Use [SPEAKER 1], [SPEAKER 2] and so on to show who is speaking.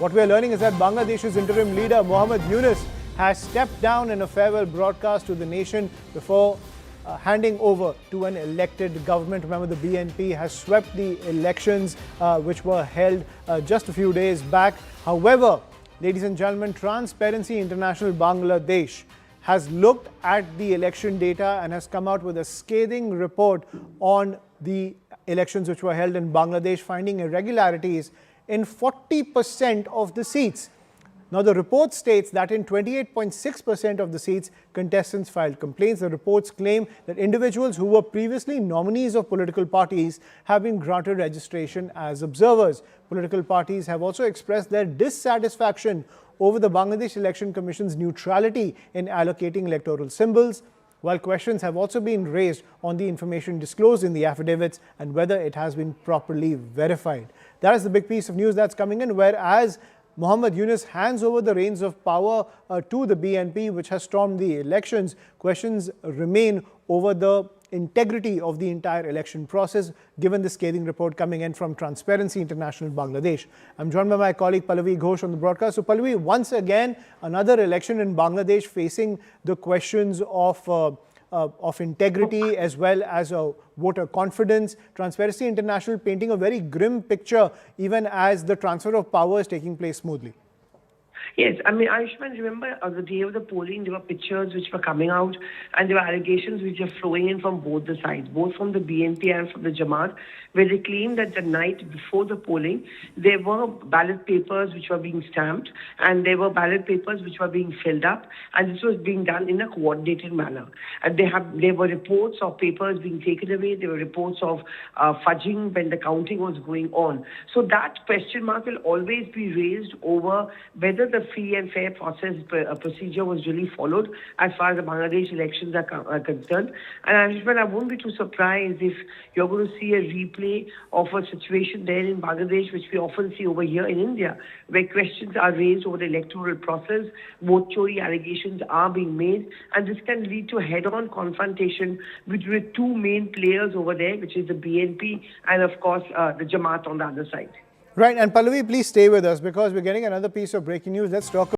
[SPEAKER 1] What we are learning is that Bangladesh's interim leader, Mohammad Yunus, has stepped down in a farewell broadcast to the nation before handing over to an elected government. Remember, the BNP has swept the elections which were held just a few days back. However, ladies and gentlemen, Transparency International Bangladesh has looked at the election data and has come out with a scathing report on the elections which were held in Bangladesh, finding irregularities in 40% of the seats. Now, the report states that in 28.6% of the seats, contestants filed complaints. The reports claim that individuals who were previously nominees of political parties have been granted registration as observers. Political parties have also expressed their dissatisfaction over the Bangladesh Election Commission's neutrality in allocating electoral symbols, while questions have also been raised on the information disclosed in the affidavits and whether it has been properly verified. That is the big piece of news that's coming in, whereas Mohammad Yunus hands over the reins of power to the BNP, which has stormed the elections. Questions remain over the integrity of the entire election process, given the scathing report coming in from Transparency International Bangladesh. I'm joined by my colleague Pallavi Ghosh on the broadcast. So Pallavi, once again, another election in Bangladesh facing the questions of integrity as well as voter confidence. Transparency International painting a very grim picture even as the transfer of power is taking place smoothly.
[SPEAKER 2] Yes, I mean, Ayushman, remember the day of the polling, there were pictures which were coming out and there were allegations which are flowing in from both the sides, both from the BNP and from the Jamaat, where they claimed that the night before the polling, there were ballot papers which were being stamped and there were ballot papers which were being filled up, and this was being done in a coordinated manner. And there were reports of papers being taken away, there were reports of fudging when the counting was going on. So that question mark will always be raised over whether the free and fair procedure was really followed as far as the Bangladesh elections are concerned. And I won't be too surprised if you're going to see a replay of a situation there in Bangladesh, which we often see over here in India, where questions are raised over the electoral process, vote chori allegations are being made, and this can lead to a head-on confrontation between two main players over there, which is the BNP and, of course, the Jamaat on the other side.
[SPEAKER 1] Right, and Pallavi, please stay with us because we're getting another piece of breaking news. Let's talk